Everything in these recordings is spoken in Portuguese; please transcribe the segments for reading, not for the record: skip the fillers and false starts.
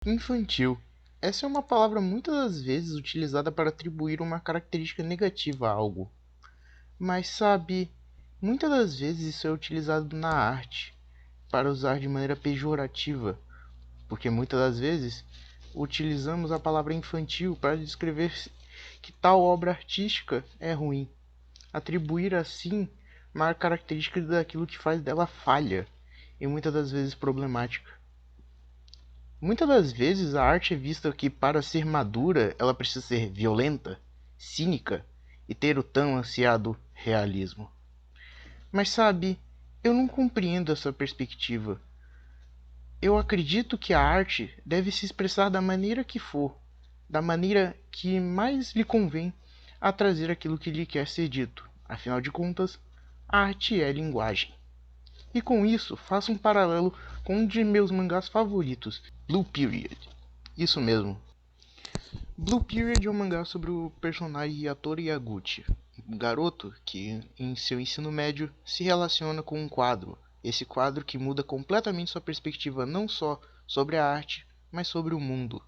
Infantil. Essa é uma palavra muitas das vezes utilizada para atribuir uma característica negativa a algo. Mas sabe, muitas das vezes isso é utilizado na arte para usar de maneira pejorativa, porque muitas das vezes utilizamos a palavra infantil para descrever que tal obra artística é ruim, atribuir assim uma característica daquilo que faz dela falha e muitas das vezes problemática. Muitas das vezes a arte é vista que para ser madura ela precisa ser violenta, cínica e ter o tão ansiado realismo. Mas sabe, eu não compreendo essa perspectiva. Eu acredito que a arte deve se expressar da maneira que for, da maneira que mais lhe convém a trazer aquilo que lhe quer ser dito. Afinal de contas, a arte é linguagem. E com isso, faço um paralelo com um de meus mangás favoritos, Blue Period. Isso mesmo. Blue Period é um mangá sobre o personagem Yatora Yaguchi, um garoto que, em seu ensino médio, se relaciona com um quadro. Esse quadro que muda completamente sua perspectiva não só sobre a arte, mas sobre o mundo.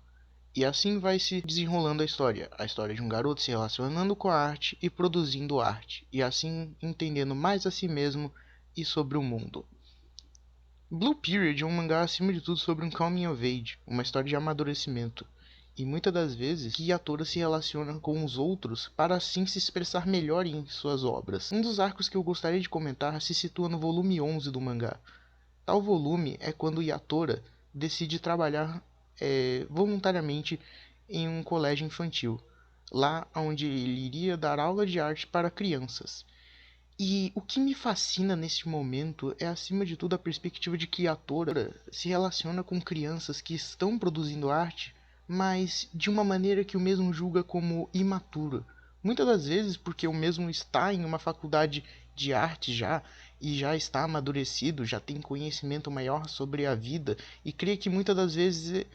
E assim vai se desenrolando a história de um garoto se relacionando com a arte e produzindo arte, e assim entendendo mais a si mesmo e sobre o mundo. Blue Period é um mangá acima de tudo sobre um coming of age, uma história de amadurecimento, e muitas das vezes que Yatora se relaciona com os outros para assim se expressar melhor em suas obras. Um dos arcos que eu gostaria de comentar se situa no volume 11 do mangá. Tal volume é quando Yatora decide trabalhar voluntariamente em um colégio infantil, lá onde ele iria dar aula de arte para crianças. E o que me fascina neste momento é, acima de tudo, a perspectiva de que a Tora se relaciona com crianças que estão produzindo arte, mas de uma maneira que o mesmo julga como imatura. Muitas das vezes porque o mesmo está em uma faculdade de arte já, e já está amadurecido, já tem conhecimento maior sobre a vida, e crê que muitas das vezes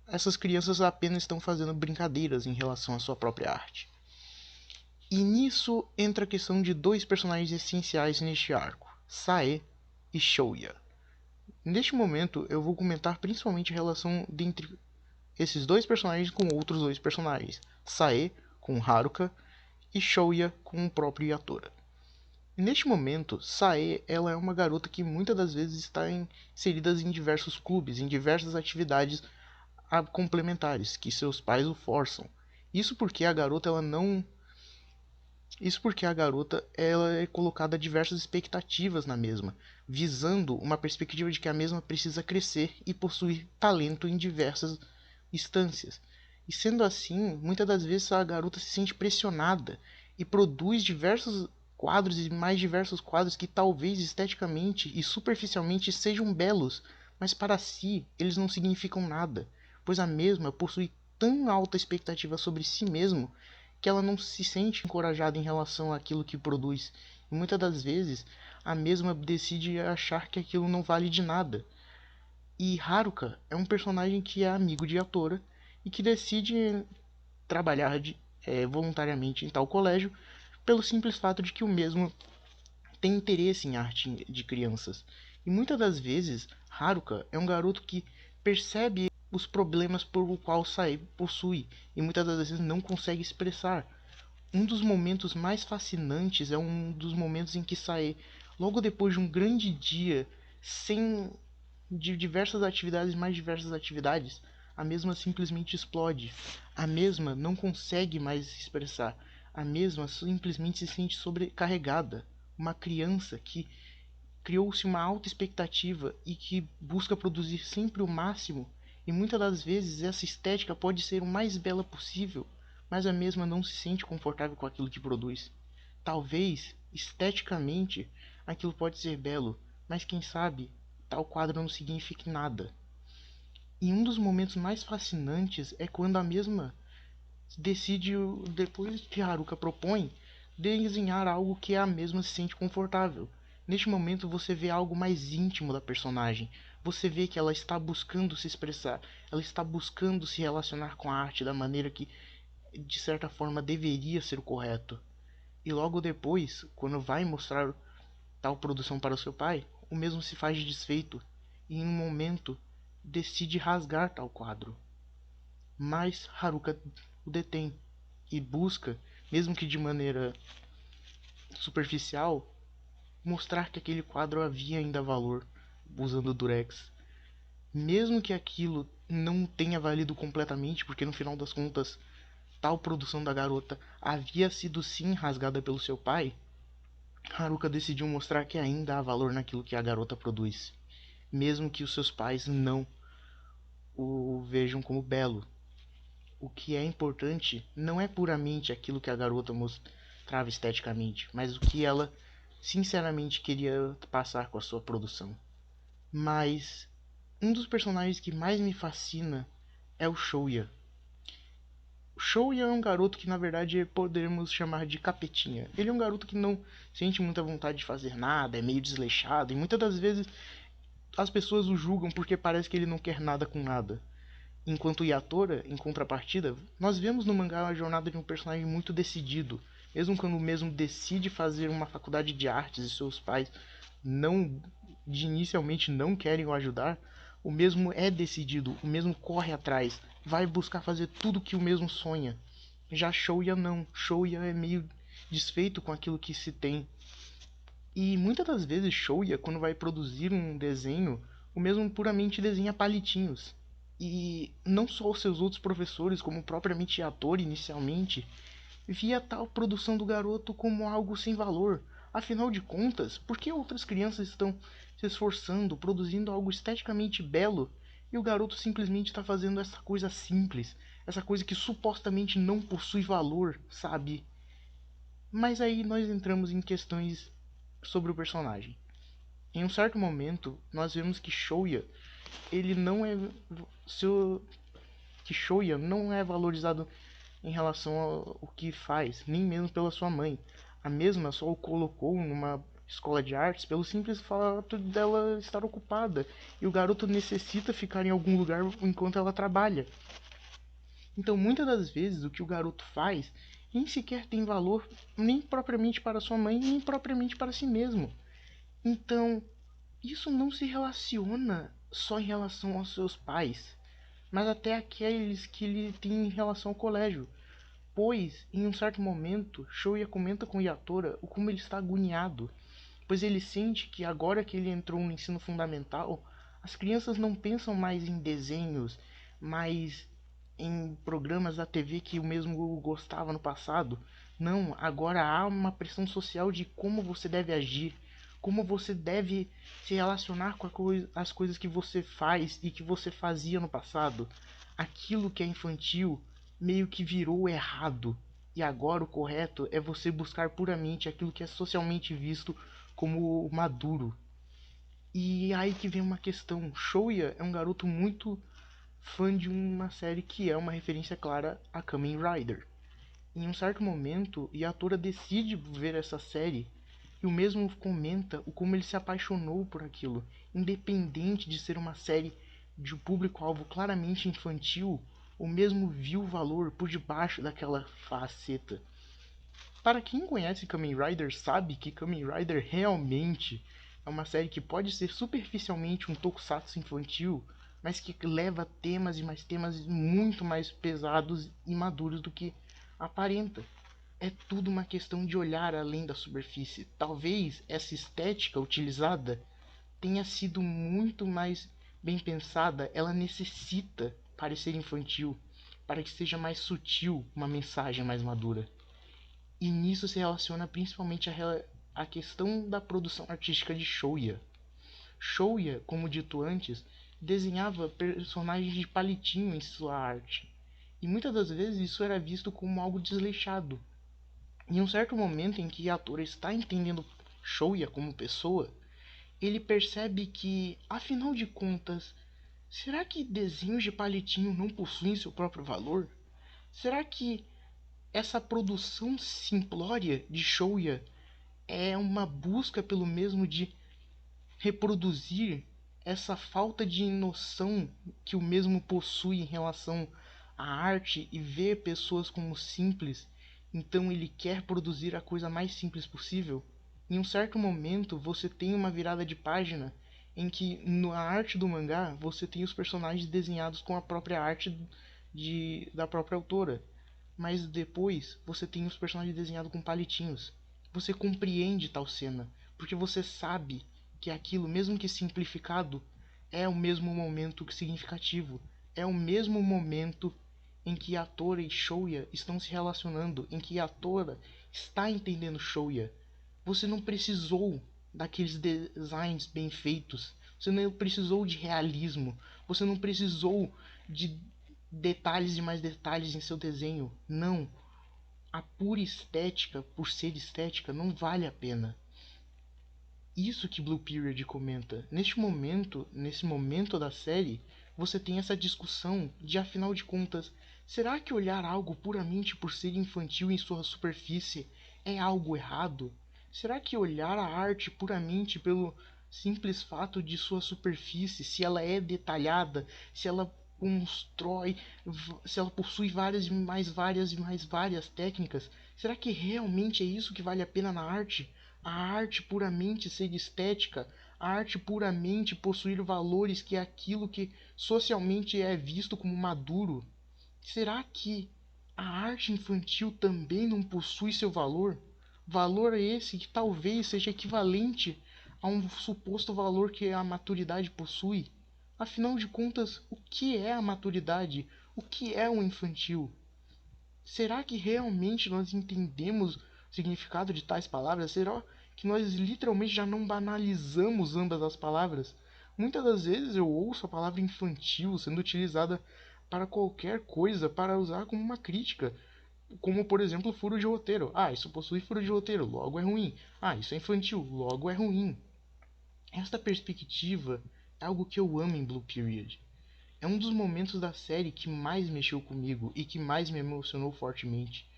essas crianças apenas estão fazendo brincadeiras em relação à sua própria arte. E nisso entra a questão de dois personagens essenciais neste arco, Sae e Shouya. Neste momento eu vou comentar principalmente a relação entre esses dois personagens com outros dois personagens, Sae com Haruka e Shouya com o próprio Yatora. Neste momento, Sae ela é uma garota que muitas das vezes está inserida em diversos clubes, em diversas atividades complementares que seus pais o forçam. Isso porque a garota ela não Isso porque a garota ela é colocada diversas expectativas na mesma, visando uma perspectiva de que a mesma precisa crescer e possuir talento em diversas instâncias. E sendo assim, muitas das vezes a garota se sente pressionada e produz diversos quadros e mais diversos quadros que talvez esteticamente e superficialmente sejam belos, mas para si eles não significam nada, pois a mesma possui tão alta expectativa sobre si mesmo que ela não se sente encorajada em relação àquilo que produz. E muitas das vezes a mesma decide achar que aquilo não vale de nada. E Haruka é um personagem que é amigo de Yatora e que decide trabalhar voluntariamente em tal colégio pelo simples fato de que o mesmo tem interesse em arte de crianças. E muitas das vezes Haruka é um garoto que percebe os problemas por o qual Sae possui e muitas das vezes não consegue expressar. Um dos momentos mais fascinantes é um dos momentos em que Sae, logo depois de um grande dia, sem de diversas atividades, mais diversas atividades, a mesma simplesmente explode. A mesma não consegue mais se expressar. A mesma simplesmente se sente sobrecarregada. Uma criança que criou-se uma alta expectativa e que busca produzir sempre o máximo, e muitas das vezes essa estética pode ser o mais bela possível, mas a mesma não se sente confortável com aquilo que produz. Talvez, esteticamente, aquilo pode ser belo, mas quem sabe, tal quadro não signifique nada. E um dos momentos mais fascinantes é quando a mesma decide, depois que Haruka propõe, desenhar algo que a mesma se sente confortável. Neste momento você vê algo mais íntimo da personagem. Você vê que ela está buscando se expressar, ela está buscando se relacionar com a arte da maneira que, de certa forma, deveria ser o correto. E logo depois, quando vai mostrar tal produção para o seu pai, o mesmo se faz de desfeito. E em um momento decide rasgar tal quadro, mas Haruka o detém e busca, mesmo que de maneira superficial, mostrar que aquele quadro havia ainda valor usando o Durex. Mesmo que aquilo não tenha valido completamente, porque no final das contas tal produção da garota havia sido sim rasgada pelo seu pai, Haruka decidiu mostrar que ainda há valor naquilo que a garota produz, mesmo que os seus pais não o vejam como belo. O que é importante não é puramente aquilo que a garota mostrava esteticamente, mas o que ela sinceramente queria passar com a sua produção. Mas um dos personagens que mais me fascina é o Shouya. O Shouya é um garoto que na verdade podemos chamar de capetinha. Ele é um garoto que não sente muita vontade de fazer nada, é meio desleixado e muitas das vezes as pessoas o julgam porque parece que ele não quer nada com nada. Enquanto Yatora, em contrapartida, nós vemos no mangá a jornada de um personagem muito decidido, mesmo quando o mesmo decide fazer uma faculdade de artes e seus pais não inicialmente não querem o ajudar, o mesmo é decidido, o mesmo corre atrás, vai buscar fazer tudo que o mesmo sonha. Já Shouya não, Shouya é meio desfeito com aquilo que se tem. E muitas das vezes Shouya, quando vai produzir um desenho, o mesmo puramente desenha palitinhos. E não só os seus outros professores, como propriamente ator inicialmente, via tal produção do garoto como algo sem valor. Afinal de contas, por que outras crianças estão se esforçando, produzindo algo esteticamente belo, e o garoto simplesmente está fazendo essa coisa simples, essa coisa que supostamente não possui valor, sabe? Mas aí nós entramos em questões sobre o personagem. Em um certo momento, nós vemos que Shouya, ele não é seu que Shouya não é valorizado em relação ao que faz, nem mesmo pela sua mãe. A mesma só o colocou numa escola de artes pelo simples fato dela estar ocupada, e o garoto necessita ficar em algum lugar enquanto ela trabalha. Então, muitas das vezes, o que o garoto faz nem sequer tem valor nem propriamente para sua mãe, nem propriamente para si mesmo. Então, isso não se relaciona só em relação aos seus pais, mas até aqueles que ele tem em relação ao colégio. Pois, em um certo momento, Shouya comenta com Yatora o como ele está agoniado, pois ele sente que agora que ele entrou no ensino fundamental, as crianças não pensam mais em desenhos, mas em programas da TV que o mesmo gostava no passado. Não, agora há uma pressão social de como você deve agir, como você deve se relacionar com as coisas que você faz e que você fazia no passado. Aquilo que é infantil meio que virou errado. E agora o correto é você buscar puramente aquilo que é socialmente visto como maduro. E aí que vem uma questão. Shouya é um garoto muito fã de uma série que é uma referência clara a Kamen Rider. Em um certo momento, Yatora decide ver essa série e o mesmo comenta o como ele se apaixonou por aquilo. Independente de ser uma série de um público-alvo claramente infantil, o mesmo viu o valor por debaixo daquela faceta. Para quem conhece Kamen Rider sabe que Kamen Rider realmente é uma série que pode ser superficialmente um tokusatsu infantil, mas que leva temas e mais temas muito mais pesados e maduros do que aparenta. É tudo uma questão de olhar além da superfície. Talvez essa estética utilizada tenha sido muito mais bem pensada, ela necessita parecer infantil, para que seja mais sutil uma mensagem mais madura. E nisso se relaciona principalmente a questão da produção artística de Shouya. Shouya, como dito antes, desenhava personagens de palitinho em sua arte. E muitas das vezes isso era visto como algo desleixado. Em um certo momento em que a ator está entendendo Shouya como pessoa, ele percebe que, afinal de contas, será que desenhos de palitinho não possuem seu próprio valor? Será que essa produção simplória de Shouya é uma busca pelo mesmo de reproduzir essa falta de noção que o mesmo possui em relação à arte e ver pessoas como simples, então ele quer produzir a coisa mais simples possível? Em um certo momento você tem uma virada de página em que na arte do mangá você tem os personagens desenhados com a própria arte da própria autora, mas depois você tem os personagens desenhados com palitinhos. Você compreende tal cena, porque você sabe que aquilo, mesmo que simplificado, é o mesmo momento significativo, é o mesmo momento em que a Tora e Shouya estão se relacionando, em que a Tora está entendendo Shouya. Você não precisou daqueles designs bem feitos, você não precisou de realismo, você não precisou de detalhes e mais detalhes em seu desenho. Não. A pura estética, por ser estética, não vale a pena. Isso que Blue Period comenta. Nesse momento da série, você tem essa discussão de, afinal de contas, será que olhar algo puramente por ser infantil em sua superfície é algo errado? Será que olhar a arte puramente pelo simples fato de sua superfície, se ela é detalhada, se ela constrói, se ela possui várias e mais várias técnicas, será que realmente é isso que vale a pena na arte? A arte puramente ser estética, a arte puramente possuir valores, que é aquilo que socialmente é visto como maduro. Será que a arte infantil também não possui seu valor? Valor esse que talvez seja equivalente a um suposto valor que a maturidade possui. Afinal de contas, o que é a maturidade? O que é o infantil? Será que realmente nós entendemos o significado de tais palavras? Será que nós literalmente já não banalizamos ambas as palavras? Muitas das vezes eu ouço a palavra infantil sendo utilizada para qualquer coisa, para usar como uma crítica. Como, por exemplo, furo de roteiro. Ah, isso possui furo de roteiro, logo é ruim. Ah, isso é infantil, logo é ruim. Esta perspectiva é algo que eu amo em Blue Period. É um dos momentos da série que mais mexeu comigo e que mais me emocionou fortemente.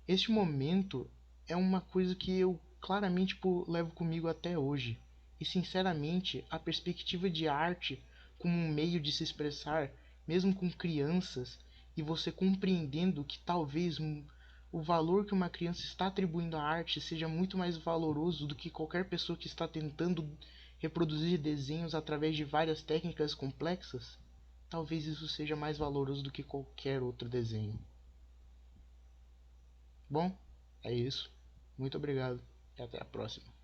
Este momento é uma coisa que eu claramente levo comigo até hoje. E sinceramente, a perspectiva de arte como um meio de se expressar, mesmo com crianças, e você compreendendo que talvez o valor que uma criança está atribuindo à arte seja muito mais valoroso do que qualquer pessoa que está tentando reproduzir desenhos através de várias técnicas complexas, talvez isso seja mais valoroso do que qualquer outro desenho. Bom, é isso. Muito obrigado e até a próxima.